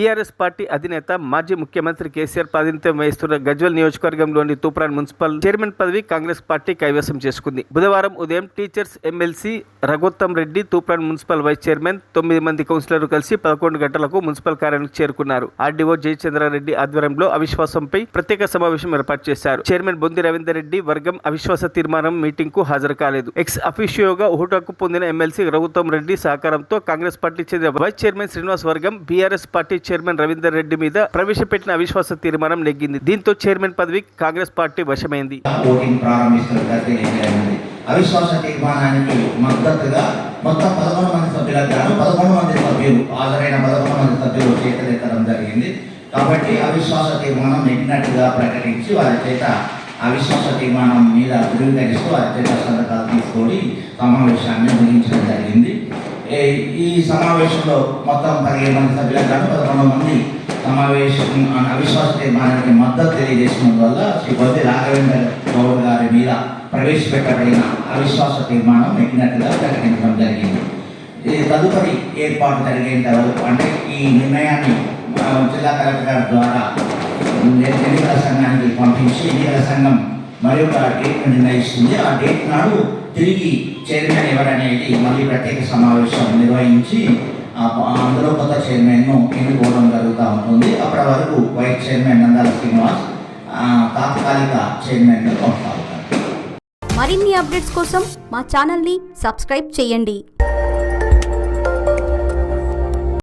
BRS party అధినేత మాజీ ముఖ్యమంత్రి కేసీఆర్ ప్రాతినిధ్యం వహిస్తున్న గజ్వేల్ నియోజకవర్గంలోని తూప్రాన్ మున్సిపల్ చైర్మన్ పదవి కాంగ్రెస్ పార్టీ కైవసం చేసుకుంది. బుధవారం ఉదయం teachers MLC Raghottam Reddy Toopran municipal vice chairman 9 మంది కౌన్సిలర్లు కలిసి 11 గంటలకు మున్సిపల్ కార్యాలయానికి చేరుకున్నారు. ఆర్డీఓ జయచంద్రారెడ్డి ఆధ్వర్యంలో అవిశ్వాసంపై ప్రత్యేక సమావేశం ఏర్పాటు చేశారు. చైర్మన్ బొంది రవీందర్ రెడ్డి వర్గం అవిశ్వాస తీర్మానం మీటింగ్ కు హాజరు కాలేదు. ఎక్స్ అఫీషియోగా హోదాకు పొందిన ఎమ్మెల్సీ రఘోత్తమ్ రెడ్డి సహకారంతో కాంగ్రెస్ పార్టీ చెందిన వైస్ చైర్మన్ శ్రీనివాస్ వర్గం BRS party chairman Ravinder Reddy మీద ప్రవేశపెట్టిన అవిశ్వాస తీర్మానం నెగ్గింది. దీంతో చైర్మన్ పదవి కాంగ్రెస్ పార్టీ వశమైంది. అవిశ్వాస తీర్మానానికి మద్దతుగా మొత్తం 11 మంది సభ్యులకు 11 మంది సభ్యులు హాజరైన 11 మంది సభ్యులు చేతులెత్తడం జరిగింది. కాబట్టి అవిశ్వాస తీర్మానం నెగ్గినట్టుగా ప్రకటించి వారి చేత అవిశ్వాస తీర్మానం మీద ధృవీకరిస్తూ వారి చేత సంతకాలు తీసుకొని సమావేశాన్ని ముగించడం జరిగింది. ఈ సమావేశంలో మొత్తం 15 మంది సభ్యులకు 11 మంది అవిశ్వాస తీర్మానానికి మద్దతు తెలియజేసినందువల్ల శ్రీ బొద్ది రాఘవేంద్ర గౌడ్ గారి మీద ప్రవేశపెట్టబడిన అవిశ్వాస తీర్మానం నెగ్గినట్టుగా ప్రకటించడం జరిగింది. ఇది తదుపరి ఏర్పాటు జరిగేంత వరకు అంటే ఈ నిర్ణయాన్ని జిల్లా కలెక్టర్ గారి ద్వారా ఎన్నికల సంఘానికి పంపించి ఎన్నికల సంఘం మరొక డేట్ను నిర్ణయిస్తుంది. ఆ డేట్ నాడు తిరిగి చైర్మన్ ఎవరనేది మళ్ళీ ప్రత్యేక సమావేశం నిర్వహించి అందులో కొత్త చైర్మన్ను ఎన్నుకోవడం జరుగుతూ ఉంటుంది. అప్పటి వరకు వైస్ చైర్మన్ నందాల శ్రీనివాస్ తాత్కాలిక చైర్మన్గా కొనసాగుతారు. మరిన్ని అప్డేట్స్ కోసం మా ఛానల్ని సబ్స్క్రైబ్ చేయండి.